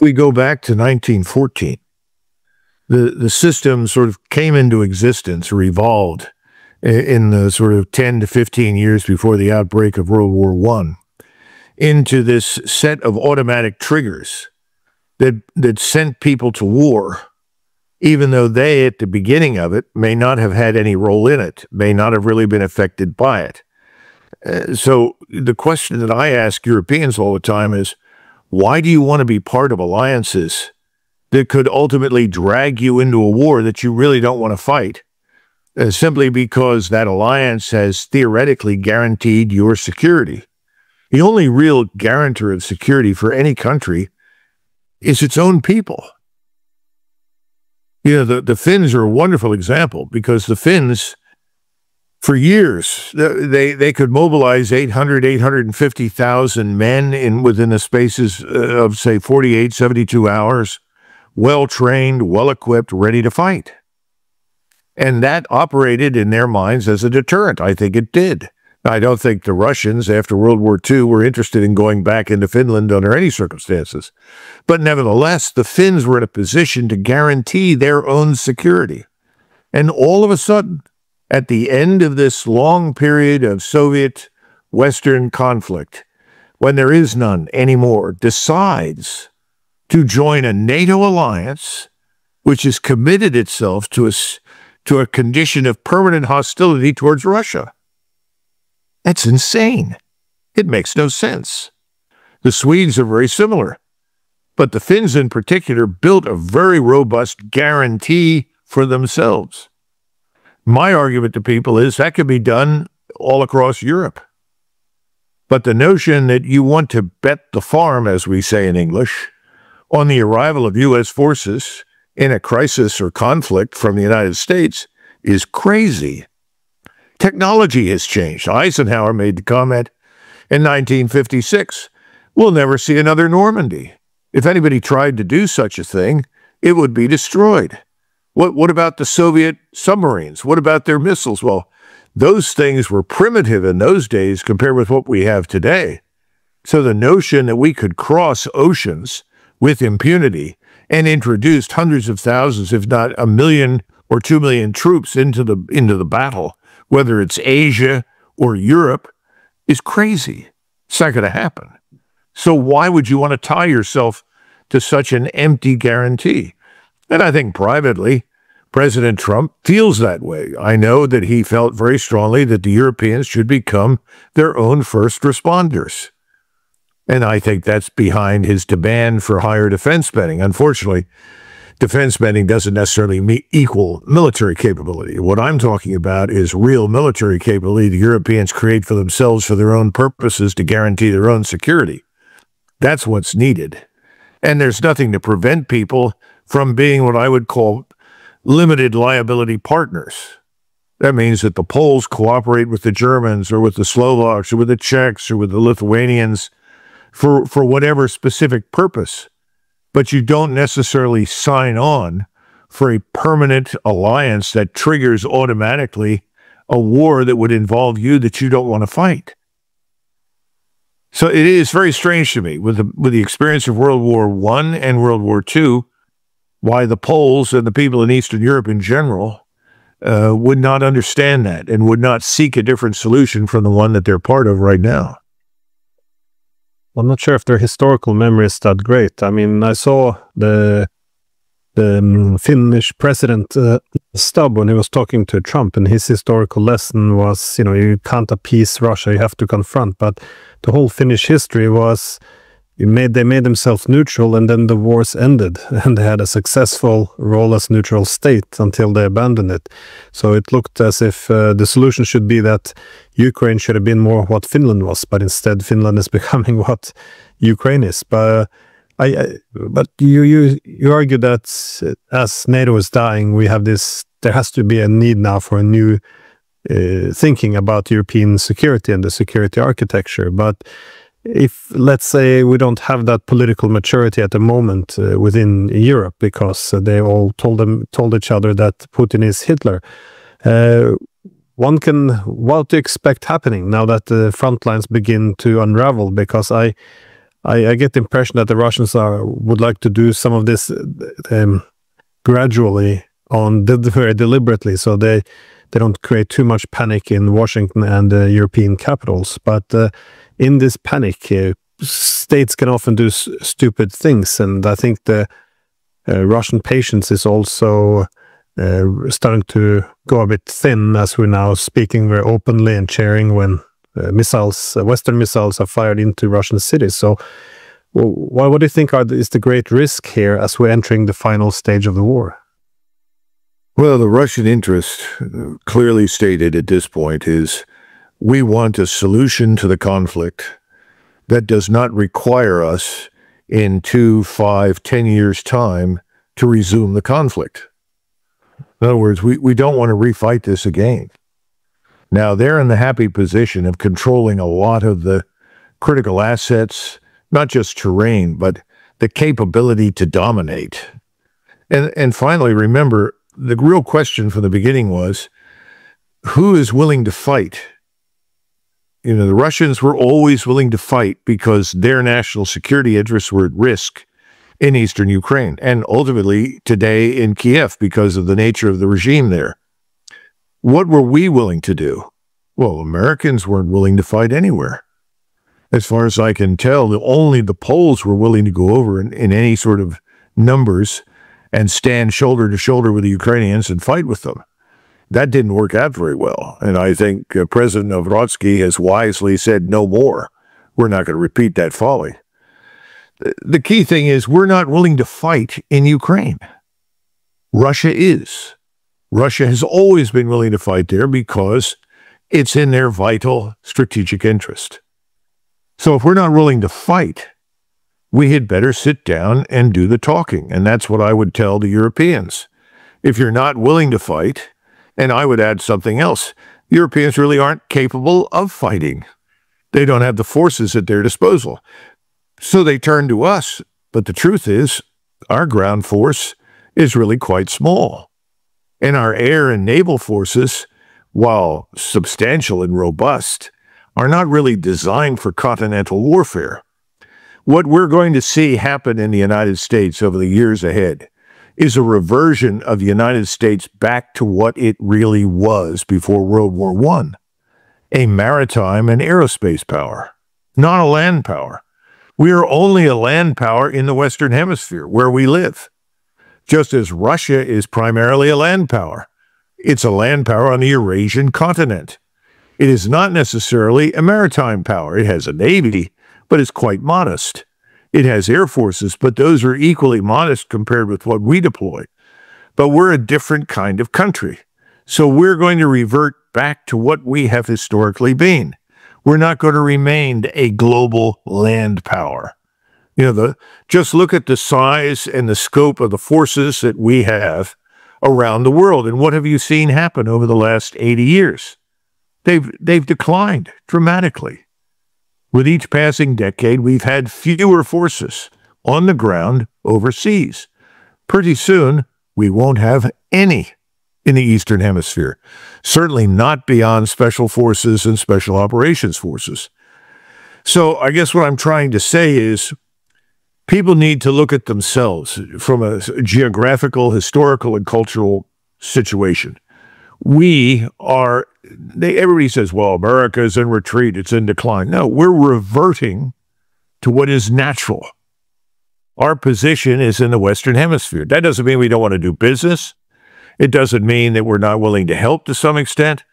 we go back to 1914. The system sort of came into existence or evolved in the sort of 10 to 15 years before the outbreak of World War I into this set of automatic triggers that sent people to war, even though they, at the beginning of it, may not have had any role in it, may not have really been affected by it. So the question that I ask Europeans all the time is, why do you want to be part of alliances that could ultimately drag you into a war that you really don't want to fight, simply because that alliance has theoretically guaranteed your security? The only real guarantor of security for any country is its own people. You know, the Finns are a wonderful example, because the Finns, for years, they could mobilize 850,000 men within the spaces of, say, 48, 72 hours, well-trained, well-equipped, ready to fight. And that operated in their minds as a deterrent. I think it did. I don't think the Russians, after World War II, were interested in going back into Finland under any circumstances. But nevertheless, the Finns were in a position to guarantee their own security. And all of a sudden, at the end of this long period of Soviet-Western conflict, when there is none anymore, decides to join a NATO alliance which has committed itself to a condition of permanent hostility towards Russia. That's insane. It makes no sense. The Swedes are very similar, but the Finns in particular built a very robust guarantee for themselves. My argument to people is that could be done all across Europe. But the notion that you want to bet the farm, as we say in English, on the arrival of U.S. forces in a crisis or conflict from the United States is crazy. Technology has changed. Eisenhower made the comment in 1956, we'll never see another Normandy. If anybody tried to do such a thing, it would be destroyed. What about the Soviet submarines? What about their missiles? Well, those things were primitive in those days compared with what we have today. So the notion that we could cross oceans with impunity and introduce hundreds of thousands, if not 1 million or 2 million troops into the battle, whether it's Asia or Europe, is crazy. It's not going to happen. So why would you want to tie yourself to such an empty guarantee? And I think privately, President Trump feels that way. I know that he felt very strongly that the Europeans should become their own first responders. And I think that's behind his demand for higher defense spending. Unfortunately, defense spending doesn't necessarily equal military capability. What I'm talking about is real military capability the Europeans create for themselves for their own purposes to guarantee their own security. That's what's needed. And there's nothing to prevent people from being what I would call limited liability partners. That means that the Poles cooperate with the Germans or with the Slovaks or with the Czechs or with the Lithuanians for whatever specific purpose. But you don't necessarily sign on for a permanent alliance that triggers automatically a war that would involve you that you don't want to fight. So it is very strange to me, with the experience of World War I and World War II, why the Poles and the people in Eastern Europe in general would not understand that and would not seek a different solution from the one that they're part of right now. I'm not sure if their historical memory is that great. I mean, I saw the Finnish president Stubb when he was talking to Trump, and his historical lesson was, you know, you can't appease Russia, you have to confront. But the whole Finnish history was, they made themselves neutral, and then the wars ended, and they had a successful role as neutral state until they abandoned it. So it looked as if the solution should be that Ukraine should have been more what Finland was, but instead Finland is becoming what Ukraine is. But you argue that as NATO is dying, we have this. There has to be a need now for a new thinking about European security and the security architecture. But if, let's say, we don't have that political maturity at the moment within Europe, because they all told each other that Putin is Hitler, what to expect happening now that the front lines begin to unravel? Because I get the impression that the Russians would like to do some of this gradually, very deliberately, so they don't create too much panic in Washington and European capitals. But in this panic, states can often do stupid things, and I think the Russian patience is also starting to go a bit thin, as we're now speaking very openly and cheering when Western missiles are fired into Russian cities. So, what do you think is the great risk here as we're entering the final stage of the war? Well, the Russian interest, clearly stated at this point, is we want a solution to the conflict that does not require us in 2, 5, 10 years' time to resume the conflict. In other words, we don't want to refight this again. Now, they're in the happy position of controlling a lot of the critical assets, not just terrain, but the capability to dominate. And finally, remember, the real question from the beginning was, who is willing to fight? You know, the Russians were always willing to fight because their national security interests were at risk in eastern Ukraine, and ultimately today in Kiev because of the nature of the regime there. What were we willing to do? Well, Americans weren't willing to fight anywhere. As far as I can tell, only the Poles were willing to go over in any sort of numbers and stand shoulder to shoulder with the Ukrainians and fight with them. That didn't work out very well. And I think President Novrotsky has wisely said no more. We're not going to repeat that folly. The key thing is we're not willing to fight in Ukraine. Russia is. Russia has always been willing to fight there because it's in their vital strategic interest. So if we're not willing to fight, we had better sit down and do the talking. And that's what I would tell the Europeans. If you're not willing to fight, and I would add something else, Europeans really aren't capable of fighting. They don't have the forces at their disposal. So they turn to us. But the truth is, our ground force is really quite small. And our air and naval forces, while substantial and robust, are not really designed for continental warfare. What we're going to see happen in the United States over the years ahead is a reversion of the United States back to what it really was before World War I, a maritime and aerospace power, not a land power. We are only a land power in the Western Hemisphere, where we live. Just as Russia is primarily a land power. It's a land power on the Eurasian continent. It is not necessarily a maritime power. It has a navy, but it's quite modest. It has air forces, but those are equally modest compared with what we deploy. But we're a different kind of country. So we're going to revert back to what we have historically been. We're not going to remain a global land power. You know, just look at the size and the scope of the forces that we have around the world. And what have you seen happen over the last 80 years? They've declined dramatically. With each passing decade, we've had fewer forces on the ground overseas. Pretty soon, we won't have any in the Eastern Hemisphere, certainly not beyond special forces and special operations forces. So I guess what I'm trying to say is people need to look at themselves from a geographical, historical, and cultural situation. Everybody says, well, America is in retreat, it's in decline. No, we're reverting to what is natural. Our position is in the Western Hemisphere. That doesn't mean we don't want to do business. It doesn't mean that we're not willing to help to some extent,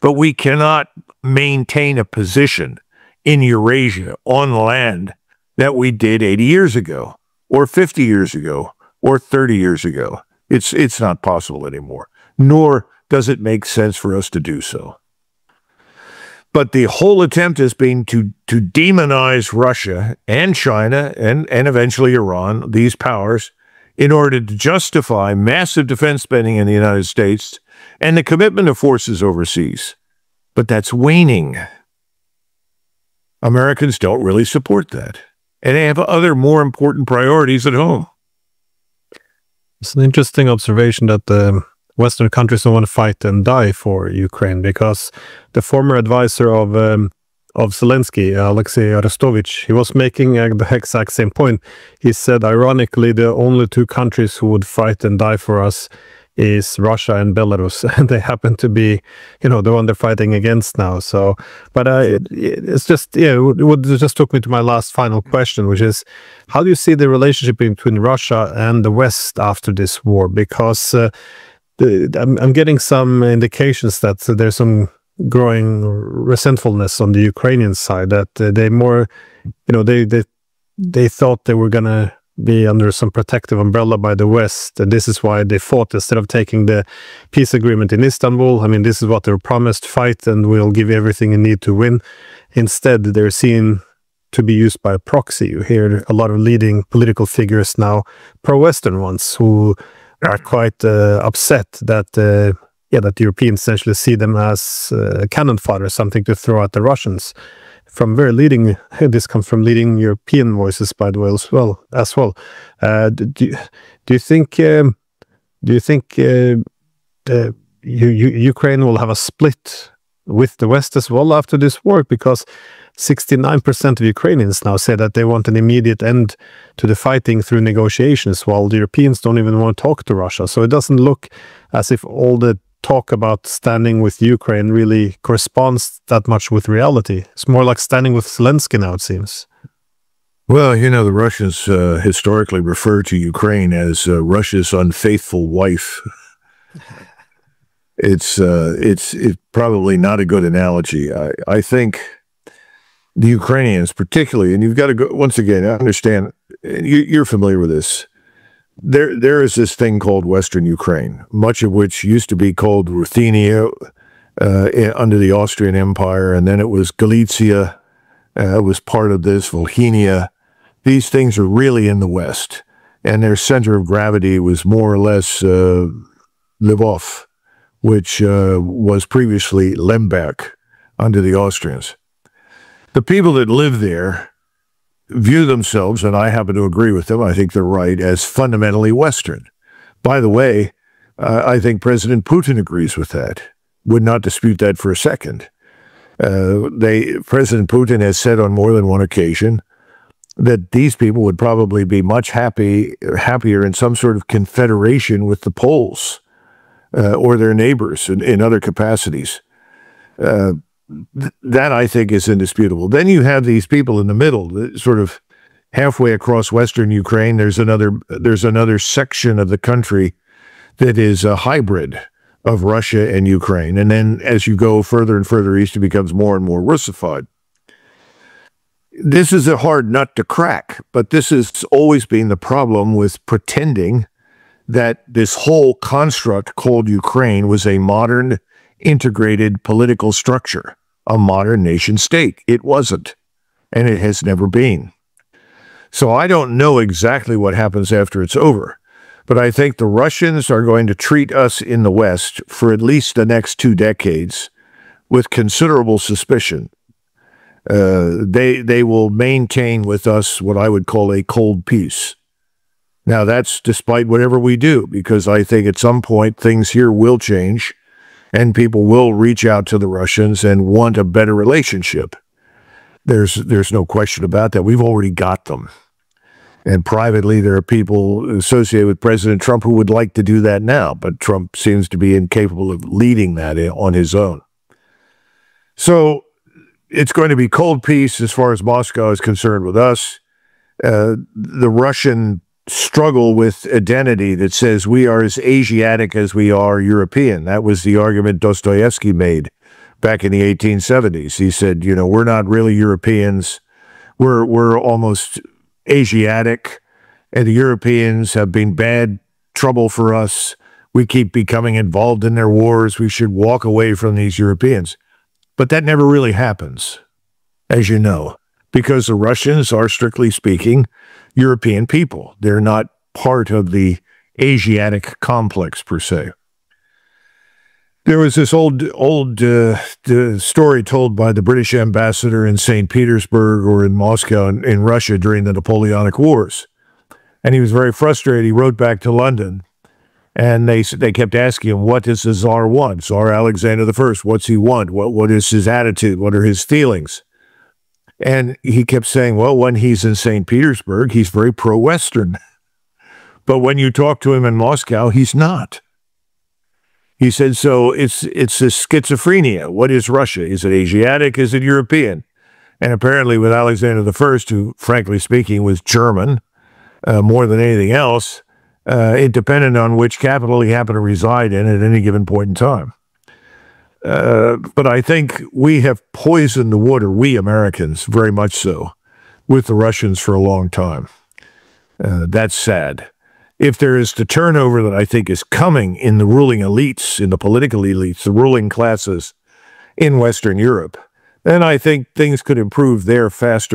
but we cannot maintain a position in Eurasia on land that we did 80 years ago, or 50 years ago, or 30 years ago. It's not possible anymore, nor does it make sense for us to do so. But the whole attempt has been to demonize Russia and China and eventually Iran, these powers, in order to justify massive defense spending in the United States and the commitment of forces overseas. But that's waning. Americans don't really support that. And they have other more important priorities at home. It's an interesting observation that the Western countries don't want to fight and die for Ukraine, because the former advisor of of Zelensky, Alexei Arestovich, he was making the exact same point. He said, ironically, the only two countries who would fight and die for us is Russia and Belarus, and they happen to be, the one they're fighting against now. So, but it's just, it just took me to my last final question, which is, how do you see the relationship between Russia and the West after this war? Because I'm getting some indications that there's some growing resentfulness on the Ukrainian side, that they more, they thought they were gonna be under some protective umbrella by the West, and this is why they fought instead of taking the peace agreement in Istanbul. I mean, this is what they were promised: fight, and we'll give you everything you need to win. Instead, they're seen to be used by a proxy. You hear a lot of leading political figures now, pro-Western ones, who are quite upset that that the Europeans essentially see them as cannon fodder, something to throw at the Russians. From very leading, this comes from leading European voices, by the way, as well. Do you think Ukraine will have a split with the West as well after this war? Because 69% of Ukrainians now say that they want an immediate end to the fighting through negotiations, while the Europeans don't even want to talk to Russia. So it doesn't look as if all the talk about standing with Ukraine really corresponds that much with reality. It's more like standing with Zelensky now, it seems. Well, the Russians historically refer to Ukraine as Russia's unfaithful wife. It's probably not a good analogy. I think the Ukrainians particularly, and you've got to go, once again, I understand, you're familiar with this. There is this thing called Western Ukraine, much of which used to be called Ruthenia under the Austrian Empire, and then it was Galicia, was part of this, Volhynia. These things are really in the West, and their center of gravity was more or less Lvov, which was previously Lemberg under the Austrians. The people that live there view themselves, and I happen to agree with them, I think they're right, as fundamentally Western. By the way, I think President Putin agrees with that, would not dispute that for a second. President Putin has said on more than one occasion that these people would probably be much happier in some sort of confederation with the Poles or their neighbors in other capacities. That, I think, is indisputable. Then you have these people in the middle, sort of halfway across Western Ukraine. There's another section of the country that is a hybrid of Russia and Ukraine. And then as you go further and further east, it becomes more and more Russified. This is a hard nut to crack, but this has always been the problem with pretending that this whole construct called Ukraine was a modern, integrated political structure, a modern nation state. It wasn't, and it has never been. So I don't know exactly what happens after it's over, but I think the Russians are going to treat us in the West for at least the next 2 decades with considerable suspicion. They will maintain with us what I would call a cold peace. Now, that's despite whatever we do, because I think at some point things here will change and people will reach out to the Russians and want a better relationship. There's no question about that. We've already got them. And privately, there are people associated with President Trump who would like to do that now, but Trump seems to be incapable of leading that on his own. So it's going to be cold peace as far as Moscow is concerned with us. The Russian struggle with identity that says we are as Asiatic as we are European. That was the argument Dostoevsky made back in the 1870s. He said, we're not really Europeans. We're almost Asiatic, and the Europeans have been bad trouble for us. We keep becoming involved in their wars. We should walk away from these Europeans. But that never really happens, as you know, because the Russians are, strictly speaking, European people. They're not part of the Asiatic complex, per se. There was this old story told by the British ambassador in St. Petersburg or in Moscow in Russia during the Napoleonic Wars. And he was very frustrated. He wrote back to London, and they kept asking him, what does the Tsar want? Tsar Alexander I, what's he want? What is his attitude? What are his feelings? And he kept saying, well, when he's in St. Petersburg, he's very pro-Western. But when you talk to him in Moscow, he's not. He said, so it's this schizophrenia. What is Russia? Is it Asiatic? Is it European? And apparently with Alexander I, who, frankly speaking, was German more than anything else, it depended on which capital he happened to reside in at any given point in time. But I think we have poisoned the water, we Americans, very much so, with the Russians for a long time. That's sad. If there is the turnover that I think is coming in the ruling elites, in the political elites, the ruling classes in Western Europe, then I think things could improve there faster.